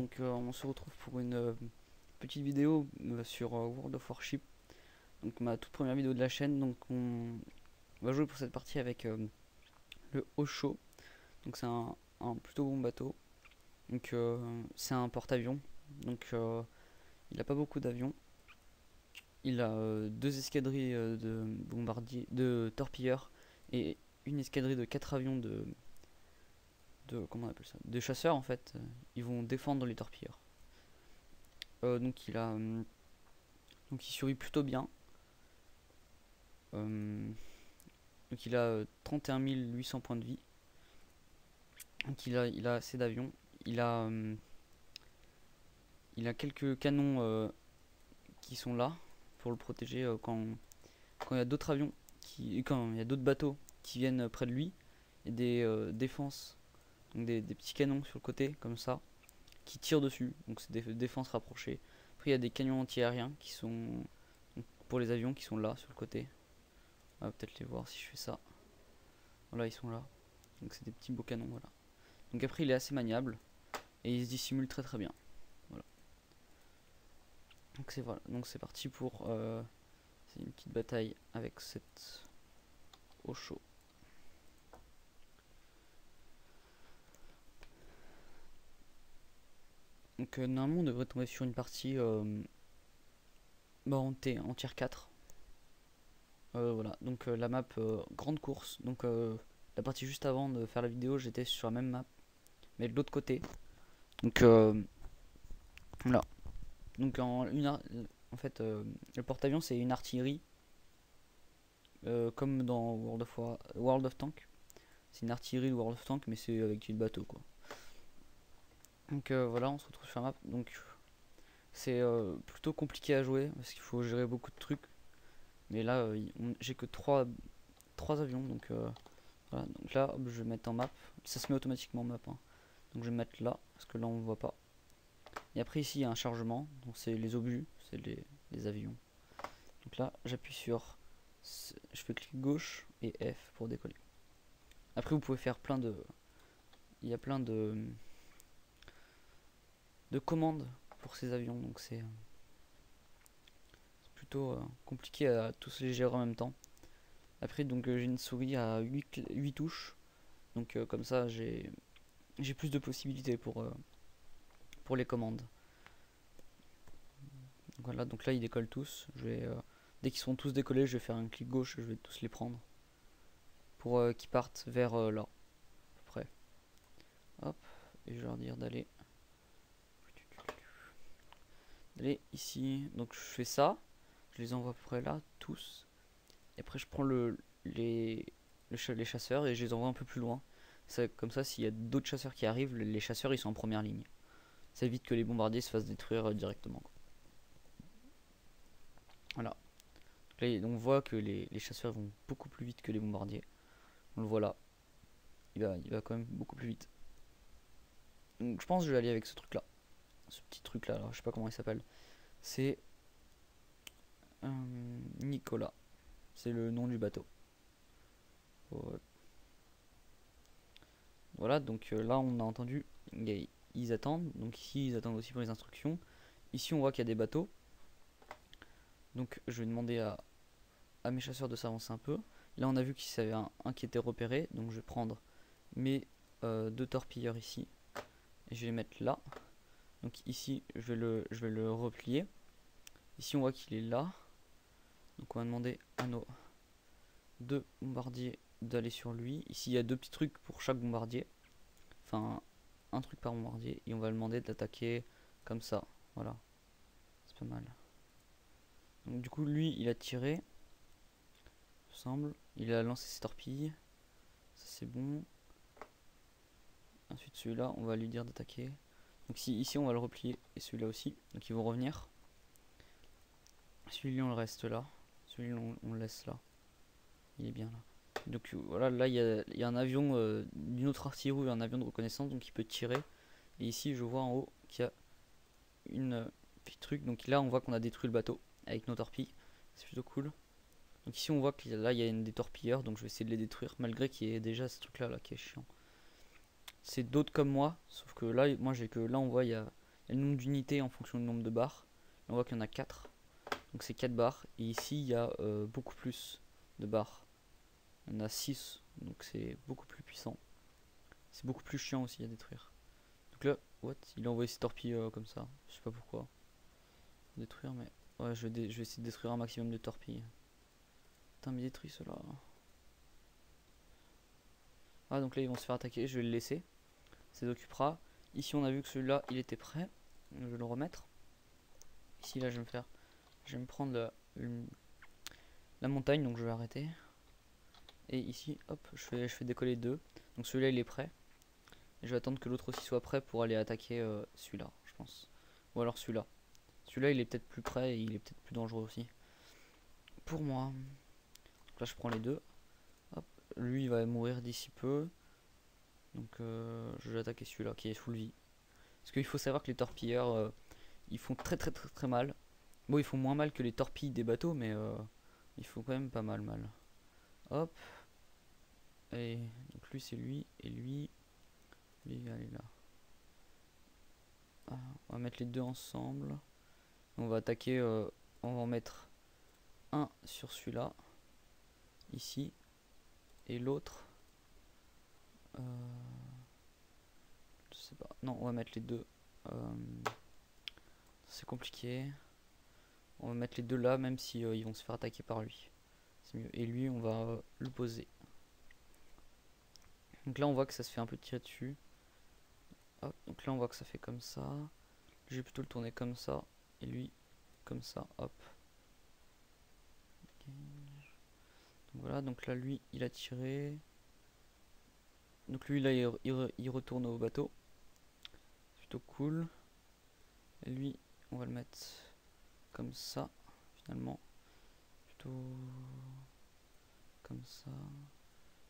donc on se retrouve pour une petite vidéo sur World of Warship, donc ma toute première vidéo de la chaîne. Donc on va jouer pour cette partie avec le Osho, donc c'est un plutôt bon bateau, donc c'est un porte-avions, donc il a pas beaucoup d'avions, il a deux escadrilles de bombardiers, de torpilleurs, et une escadrille de 4 avions comment on appelle ça, de chasseurs en fait. Ils vont défendre les torpilleurs. Donc donc il survit plutôt bien. Donc il a 31 800 points de vie. Donc il a assez d'avions. Il a quelques canons qui sont là pour le protéger quand il y a d'autres avions quand il y a d'autres bateaux qui viennent près de lui. Il y a des défenses, donc des petits canons sur le côté comme ça qui tirent dessus. Donc c'est des défenses rapprochées. Après il y a des canons anti-aériens qui sont pour les avions qui sont là sur le côté. On va peut-être les voir si je fais ça. Voilà, ils sont là. Donc c'est des petits beaux canons, voilà. Donc après il est assez maniable et il se dissimule très très bien. Voilà. Donc c'est parti pour c'est une petite bataille avec cette Osho. Donc normalement on devrait tomber sur une partie en tier 4. Voilà, donc la map grande course. Donc la partie juste avant de faire la vidéo, j'étais sur la même map, mais de l'autre côté. Donc voilà. Donc en fait, le porte-avions c'est une artillerie, comme dans World of Tank. C'est une artillerie de World of Tank, mais c'est avec du bateau quoi. Donc voilà, on se retrouve sur la map. Donc c'est plutôt compliqué à jouer parce qu'il faut gérer beaucoup de trucs. Mais là, j'ai que 3 avions, donc voilà. Donc là, hop, je vais mettre en map. Ça se met automatiquement en map, hein. Donc je vais mettre là, parce que là on ne voit pas. Et après ici, il y a un chargement. Donc c'est les obus, c'est les avions. Donc là, j'appuie sur... Je fais clic gauche et F pour décoller. Après, vous pouvez faire plein de... Il y a plein de commandes pour ces avions. Donc c'est plutôt compliqué à tous les gérer en même temps. Après, donc j'ai une souris à 8 touches. Donc comme ça, j'ai plus de possibilités pour les commandes. Donc voilà, donc là ils décollent tous. Dès qu'ils sont tous décollés, je vais faire un clic gauche, je vais tous les prendre pour qu'ils partent vers là, à peu près. Hop, et je vais leur dire d'aller ici. Donc je fais ça, je les envoie à peu près là, tous. Et après je prends les chasseurs et je les envoie un peu plus loin. Comme ça, s'il y a d'autres chasseurs qui arrivent, les chasseurs ils sont en première ligne. Ça évite que les bombardiers se fassent détruire directement, quoi. Voilà. Donc on voit que les chasseurs vont beaucoup plus vite que les bombardiers. On le voit là. Il va quand même beaucoup plus vite. Donc je pense que je vais aller avec ce truc là. Ce petit truc là, alors, je sais pas comment il s'appelle. C'est Nicolas. C'est le nom du bateau. Voilà, donc là on a entendu. Ils attendent. Donc ici ils attendent aussi pour les instructions. Ici on voit qu'il y a des bateaux. Donc je vais demander à mes chasseurs de s'avancer un peu. Là on a vu qu'il y avait un qui était repéré. Donc je vais prendre mes 2 torpilleurs ici. Et je vais les mettre là. Donc ici je vais le replier. Ici on voit qu'il est là. Donc on va demander à nos 2 bombardiers d'aller sur lui. Ici il y a 2 petits trucs pour chaque bombardier. Enfin un truc par bombardier. Et on va le demander d'attaquer comme ça. Voilà. C'est pas mal. Donc du coup lui il a tiré. Semble. Il a lancé ses torpilles. Ça c'est bon. Ensuite celui-là on va lui dire d'attaquer. Donc ici on va le replier. Et celui-là aussi. Donc ils vont revenir. Celui-là on le reste là. Celui-là on le laisse là. Il est bien là. Donc voilà, là il y a un avion d'une autre artillerie, un avion de reconnaissance, donc il peut tirer. Et ici je vois en haut qu'il y a une petit truc. Donc là on voit qu'on a détruit le bateau avec nos torpilles. C'est plutôt cool. Donc ici on voit que là il y a des torpilleurs, donc je vais essayer de les détruire malgré qu'il y ait déjà ce truc là qui est chiant. C'est d'autres comme moi, sauf que là moi j'ai que là on voit il y a y a le nombre d'unités en fonction du nombre de barres. On voit qu'il y en a 4. Donc c'est 4 barres. Et ici il y a beaucoup plus de barres. Il y en a 6. Donc c'est beaucoup plus puissant. C'est beaucoup plus chiant aussi à détruire. Donc là, what? Il a envoyé ses torpilles comme ça. Je sais pas pourquoi. Détruire, mais ouais, je vais essayer de détruire un maximum de torpilles. Putain, mais détruis cela. Ah, donc là ils vont se faire attaquer. Je vais le laisser. Ça s'occupera. Ici, on a vu que celui-là il était prêt. Je vais le remettre. Ici, là, je vais me prendre la montagne, donc je vais arrêter. Et ici, hop, je fais décoller 2. Donc celui-là il est prêt. Et je vais attendre que l'autre aussi soit prêt pour aller attaquer celui-là, je pense. Ou alors celui-là. Celui-là il est peut-être plus prêt et il est peut-être plus dangereux aussi. Pour moi. Donc là je prends les deux. Hop. Lui il va mourir d'ici peu. Donc je vais attaquer celui-là qui est full vie. Parce qu'il faut savoir que les torpilleurs ils font très mal. Bon, ils font moins mal que les torpilles des bateaux, mais ils font quand même pas mal. Hop. Et donc lui c'est lui. Et lui il va aller là. Ah, on va mettre les deux ensemble. On va attaquer, on va en mettre un sur celui-là, ici, et l'autre, je sais pas, non, on va mettre les deux, c'est compliqué, on va mettre les deux là, même si ils vont se faire attaquer par lui, c'est mieux, et lui, on va le poser. Donc là, on voit que ça se fait un peu tirer dessus. Hop, donc là, on voit que ça fait comme ça. Je vais plutôt le tourner comme ça, et lui, comme ça, hop. Okay. Donc voilà, donc là lui il a tiré. Donc lui là il retourne au bateau. C'est plutôt cool. Et lui on va le mettre comme ça finalement. Plutôt comme ça.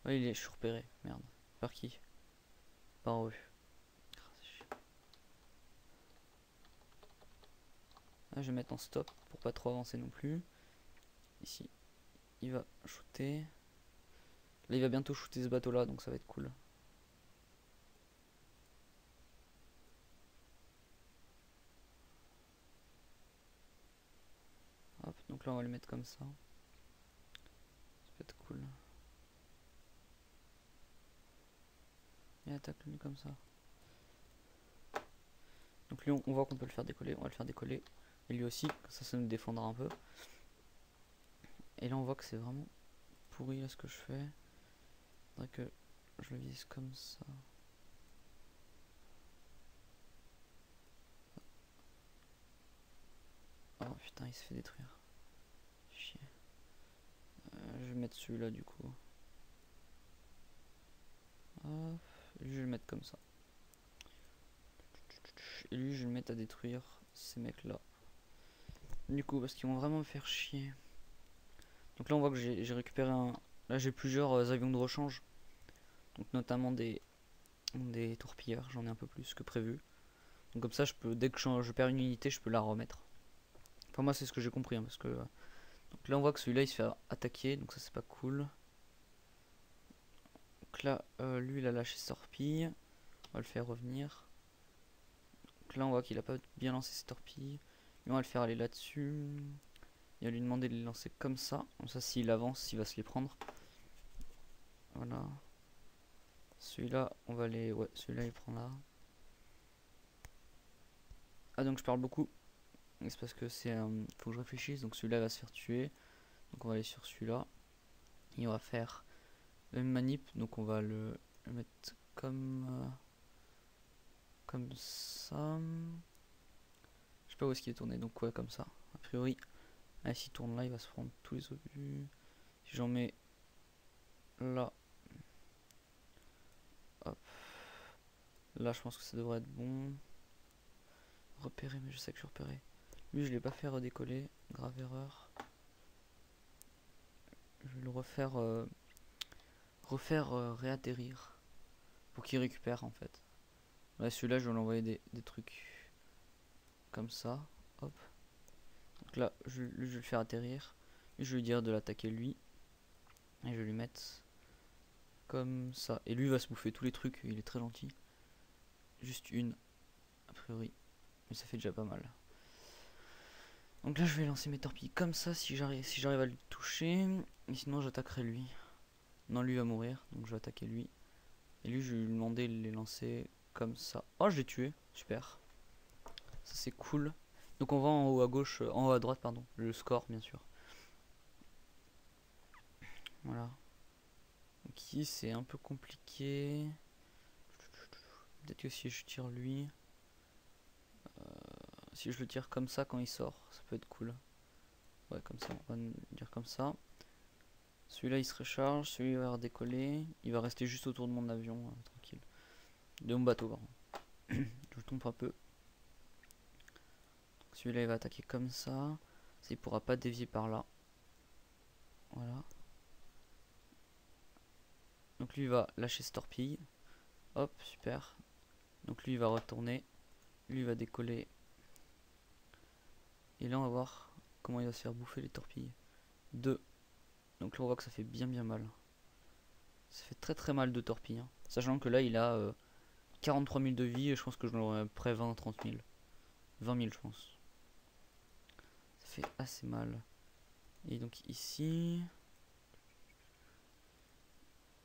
Ouais, je suis repéré, merde. Par qui? Par eux. Là je vais mettre en stop pour pas trop avancer non plus. Ici il va shooter. Là il va bientôt shooter ce bateau là donc ça va être cool. Hop, donc là on va le mettre comme ça. Ça peut être cool. Et attaque lui comme ça. Donc lui on voit qu'on peut le faire décoller, on va le faire décoller. Et lui aussi, ça nous défendra un peu. Et là on voit que c'est vraiment pourri là ce que je fais. Faudrait que je le vise comme ça. Oh putain il se fait détruire. Chier. Je vais mettre celui-là du coup. Hop, lui je vais le mettre comme ça. Et lui je vais le mettre à détruire ces mecs là. Du coup parce qu'ils vont vraiment me faire chier. Donc là on voit que j'ai récupéré un... Là j'ai plusieurs avions de rechange. Donc notamment des torpilleurs, j'en ai un peu plus que prévu. Donc comme ça je peux, dès que je perds une unité je peux la remettre. Enfin moi c'est ce que j'ai compris hein, parce que... Donc là on voit que celui-là il se fait attaquer, donc ça c'est pas cool. Donc là lui il a lâché ses torpilles. On va le faire revenir. Donc là on voit qu'il a pas bien lancé ses torpilles. Et on va le faire aller là-dessus. Il va lui demander de les lancer comme ça. Comme ça s'il avance il va se les prendre. Voilà. Celui-là on va les... Ouais celui-là il prend là. Ah donc je parle beaucoup. C'est parce que c'est... faut que je réfléchisse. Donc celui-là va se faire tuer. Donc on va aller sur celui-là. Et on va faire la même manip. Donc on va le mettre comme ça. Je sais pas où est-ce qu'il est tourné. Donc ouais comme ça. A priori. Ah, s'il tourne là il va se prendre tous les obus. Si j'en mets là. Hop. Là je pense que ça devrait être bon. Repérer mais je sais que je suis repéré. Lui je l'ai pas fait redécoller. Grave erreur. Je vais le refaire réatterrir pour qu'il récupère en fait. Là celui-là je vais l'envoyer des trucs comme ça. Hop. Donc là je vais le faire atterrir. Et je vais lui dire de l'attaquer lui. Et je vais lui mettre comme ça. Et lui va se bouffer tous les trucs, il est très gentil. Juste une, a priori. Mais ça fait déjà pas mal. Donc là je vais lancer mes torpilles comme ça si j'arrive à le toucher. Et sinon j'attaquerai lui. Non, lui va mourir, donc je vais attaquer lui. Et lui je vais lui demander de les lancer comme ça. Oh, je l'ai tué, super. Ça c'est cool. Donc on va en haut à gauche, en haut à droite pardon, le score bien sûr. Voilà. Donc ici c'est un peu compliqué. Peut-être que si je tire lui, si je le tire comme ça quand il sort, ça peut être cool. Ouais, comme ça, on va dire comme ça. Celui-là il se recharge, celui-là va redécoller. Il va rester juste autour de mon avion, tranquille. De mon bateau, pardon. Je tombe un peu. Celui-là il va attaquer comme ça. Il pourra pas dévier par là. Voilà. Donc lui il va lâcher ce torpille. Hop, super. Donc lui il va retourner. Lui il va décoller. Et là on va voir comment il va se faire bouffer les torpilles. 2. Donc là on voit que ça fait bien mal. Ça fait très mal de torpilles. Hein. Sachant que là il a 43 000 de vie et je pense que je l'aurai à près 20-30 000. 20 000 je pense. Ça fait assez mal. Et donc ici...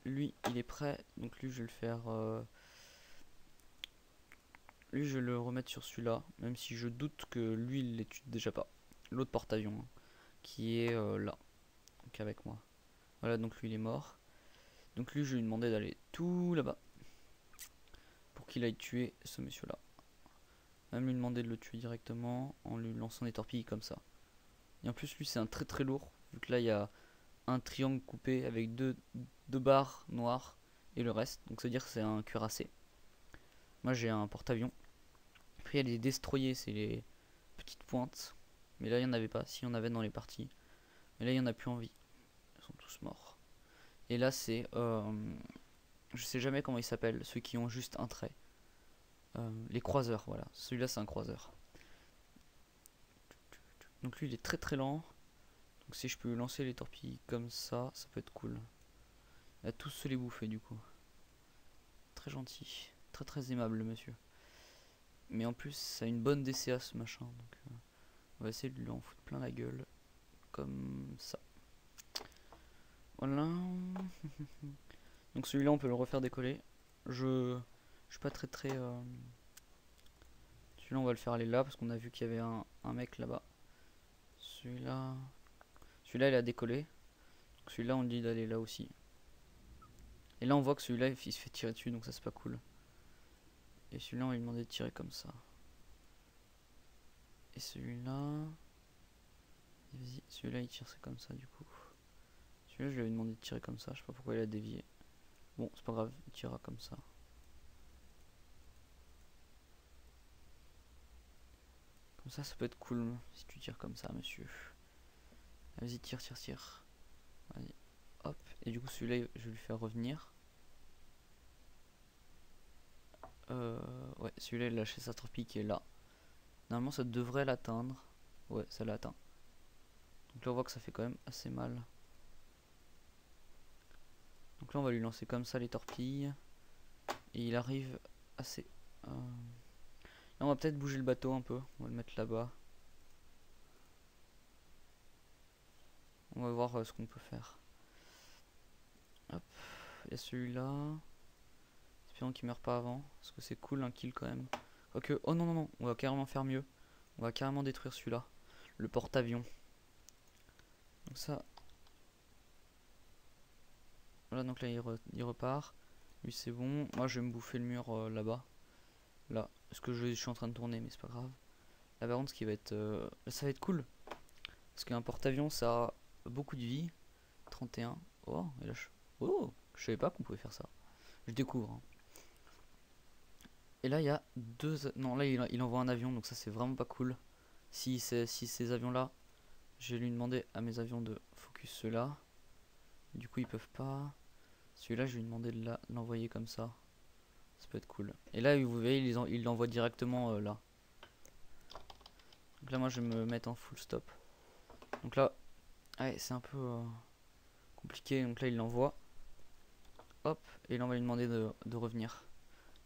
Lui il est prêt. Donc lui je vais le faire... Lui je vais le remettre sur celui-là. Même si je doute que lui il les tue déjà pas. L'autre porte-avions. Hein, qui est là. Donc avec moi. Voilà, donc lui il est mort. Donc lui je vais lui demander d'aller tout là-bas. Pour qu'il aille tuer ce monsieur là. Même lui demander de le tuer directement en lui lançant des torpilles comme ça. Et en plus lui c'est un très lourd. Vu que là il y a un triangle coupé avec deux barres noires et le reste. Donc ça veut dire que c'est un cuirassé. Moi j'ai un porte-avions. Après il y a les destroyers, c'est les petites pointes. Mais là il n'y en avait pas. Si, il y en avait dans les parties. Mais là il n'y en a plus en vie. Ils sont tous morts. Et là c'est... je sais jamais comment ils s'appellent. Ceux qui ont juste un trait. Les croiseurs, voilà. Celui-là c'est un croiseur. Donc lui il est très lent. Donc si je peux lancer les torpilles comme ça, ça peut être cool. Il va tous se les bouffer du coup. Très gentil. Très aimable le monsieur. Mais en plus ça a une bonne DCA ce machin. Donc on va essayer de lui en foutre plein la gueule. Comme ça. Voilà. Donc celui-là on peut le refaire décoller. Je suis pas très celui-là on va le faire aller là parce qu'on a vu qu'il y avait un mec là-bas. Celui-là il a décollé. Celui-là on dit d'aller là aussi. Et là on voit que celui-là il se fait tirer dessus donc ça c'est pas cool. Et celui-là on va lui demander de tirer comme ça. Et celui-là... Vas-y, celui-là il tire c'est comme ça du coup. Celui-là je lui avais demandé de tirer comme ça, je sais pas pourquoi il a dévié. Bon c'est pas grave, il tirera comme ça. Comme ça peut être cool si tu tires comme ça monsieur. Vas-y tire. Vas-y, hop. Et du coup celui-là je vais lui faire revenir. Ouais, celui-là il a lâché sa torpille qui est là. Normalement ça devrait l'atteindre. Ouais, ça l'atteint. Donc là on voit que ça fait quand même assez mal. Donc là on va lui lancer comme ça les torpilles. Et il arrive assez... Là on va peut-être bouger le bateau un peu. On va le mettre là-bas. On va voir ce qu'on peut faire. Hop, il y a celui-là. Espérons qu'il meurt pas avant. Parce que c'est cool un kill quand même. Ok, oh non, on va carrément faire mieux. On va carrément détruire celui-là. Le porte-avions. Donc ça... Voilà, donc là il repart. Lui c'est bon. Moi je vais me bouffer le mur là-bas. Là, parce que je suis en train de tourner, mais c'est pas grave. Là par contre, ce qui va être... ça va être cool. Parce qu'un porte-avions ça a beaucoup de vie. 31. Oh, et là oh, je savais pas qu'on pouvait faire ça. Je découvre. Hein. Et là il y a deux... Non, là il envoie un avion, donc ça c'est vraiment pas cool. Si ces avions là, je vais lui demander à mes avions de focus ceux-là. Du coup ils peuvent pas. Celui-là je vais lui demander de l'envoyer comme ça. Ça peut être cool. Et là vous voyez il l'envoie directement là. Donc là moi je vais me mettre en full stop. Donc là ouais, c'est un peu compliqué. Donc là il l'envoie. Hop, et là on va lui demander de revenir.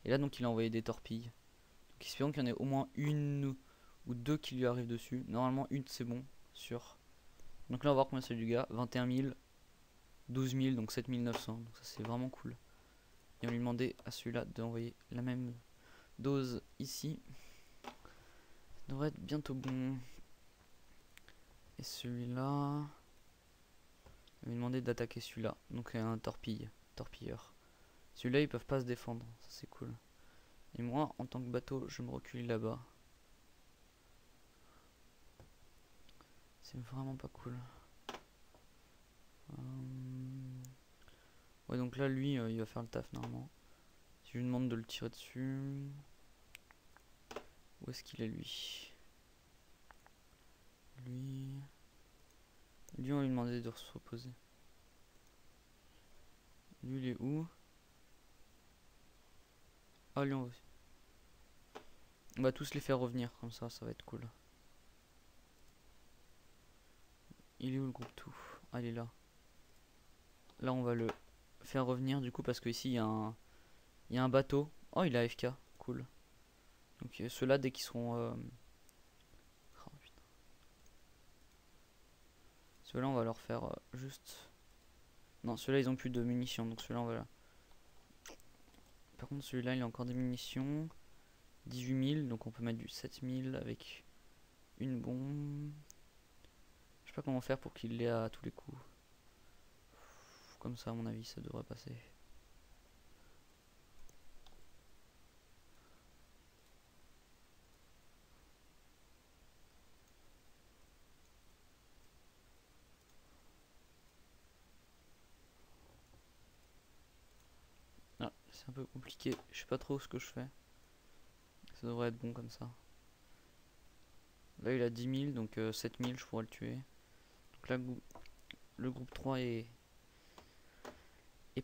Et là donc il a envoyé des torpilles. Donc espérons qu'il y en ait au moins une ou deux qui lui arrivent dessus. Normalement une c'est bon, sûr. Donc là on va voir combien c'est du gars. 21 000, 12 000, donc 7 900. Donc ça c'est vraiment cool. Et on lui demandait à celui-là d'envoyer la même dose ici. Ça devrait être bientôt bon. Et celui-là, on lui demandait d'attaquer celui-là. Donc un torpilleur. Celui-là ils peuvent pas se défendre, ça c'est cool. Et moi en tant que bateau je me recule là-bas. C'est vraiment pas cool. Ouais donc là lui il va faire le taf normalement. Si je lui demande de le tirer dessus. Où est-ce qu'il est lui? Lui on lui demandait de se reposer. Lui il est où? Ah lui on va tous les faire revenir comme ça va être cool. Il est où le groupe tout? Ah il est là. Là on va le faire revenir du coup parce que ici il y a un bateau. Oh il est AFK, cool. Donc ceux-là dès qu'ils seront oh, ceux-là on va leur faire juste. Non ceux-là ils ont plus de munitions donc ceux-là on va là. Par contre celui-là il a encore des munitions. 18 000 donc on peut mettre du 7 000 avec une bombe. Je sais pas comment faire pour qu'il l'ait à tous les coups. Comme ça à mon avis ça devrait passer. Ah, c'est un peu compliqué, je sais pas trop ce que je fais. Ça devrait être bon comme ça. Là il a 10 000 donc 7 000 je pourrais le tuer. Donc là le groupe 3 est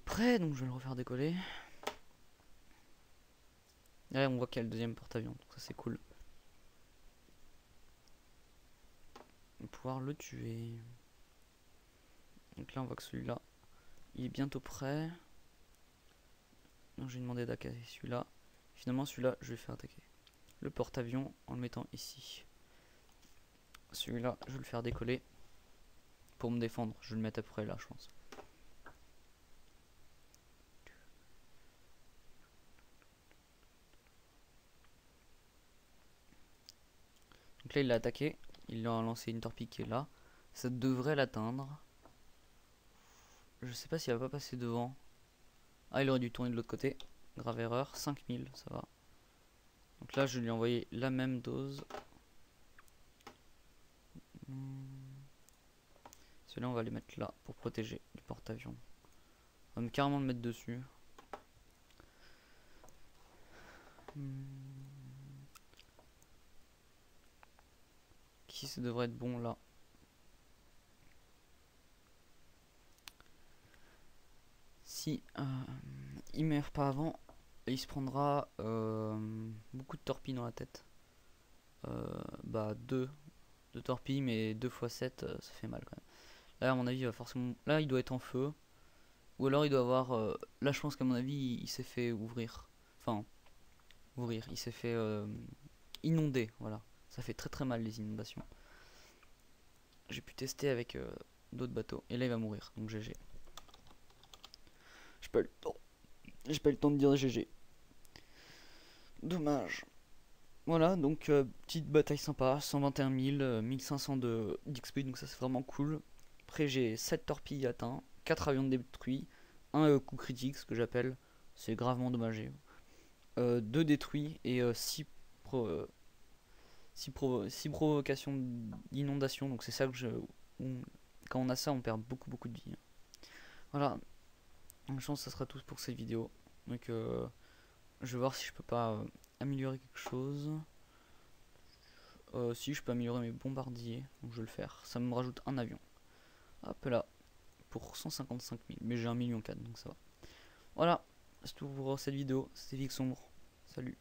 prêt donc je vais le refaire décoller. Là on voit qu'il y a le deuxième porte-avions donc ça c'est cool. On va pouvoir le tuer. Donc là on voit que celui-là il est bientôt prêt. Donc je vais demander d'attaquer celui-là. Finalement celui-là je vais faire attaquer le porte-avions en le mettant ici. Celui-là je vais le faire décoller pour me défendre. Je vais le mettre à peu près là je pense. Donc là il l'a attaqué. Il a lancé une torpille qui est là. Ça devrait l'atteindre. Je sais pas s'il va pas passer devant. Ah il aurait dû tourner de l'autre côté. Grave erreur. 5000 ça va. Donc là je vais lui envoyer la même dose. Celui-là on va les mettre là pour protéger du porte-avions. On va carrément le mettre dessus. Qui ça devrait être bon là. Si il meurt pas avant, il se prendra beaucoup de torpilles dans la tête. Bah 2 torpilles mais 2 x 7 ça fait mal quand même. Là à mon avis il va forcément. Là il doit être en feu. Ou alors il doit avoir. Là je pense qu'à mon avis il s'est fait ouvrir. Enfin ouvrir. Il s'est fait inonder. Voilà. Ça fait très très mal les inondations. J'ai pu tester avec d'autres bateaux. Et là il va mourir. Donc GG. J'ai pas eu le temps. J'ai pas eu le temps de dire GG. Dommage. Voilà, donc petite bataille sympa, 121 000, 1500 d'XP, donc ça c'est vraiment cool. Après j'ai 7 torpilles atteints, 4 avions détruits, un coup critique, ce que j'appelle, c'est gravement dommagé. 2 détruits et 6 provocations d'inondation, donc c'est ça que quand on a ça on perd beaucoup de vie. Voilà, je pense que ça sera tout pour cette vidéo. Donc je vais voir si je peux pas améliorer quelque chose. Si je peux améliorer mes bombardiers, donc je vais le faire. Ça me rajoute un avion. Hop là, pour 155 000. Mais j'ai 1,4 million donc ça va. Voilà, c'est tout pour cette vidéo. C'était Vixombre. Salut.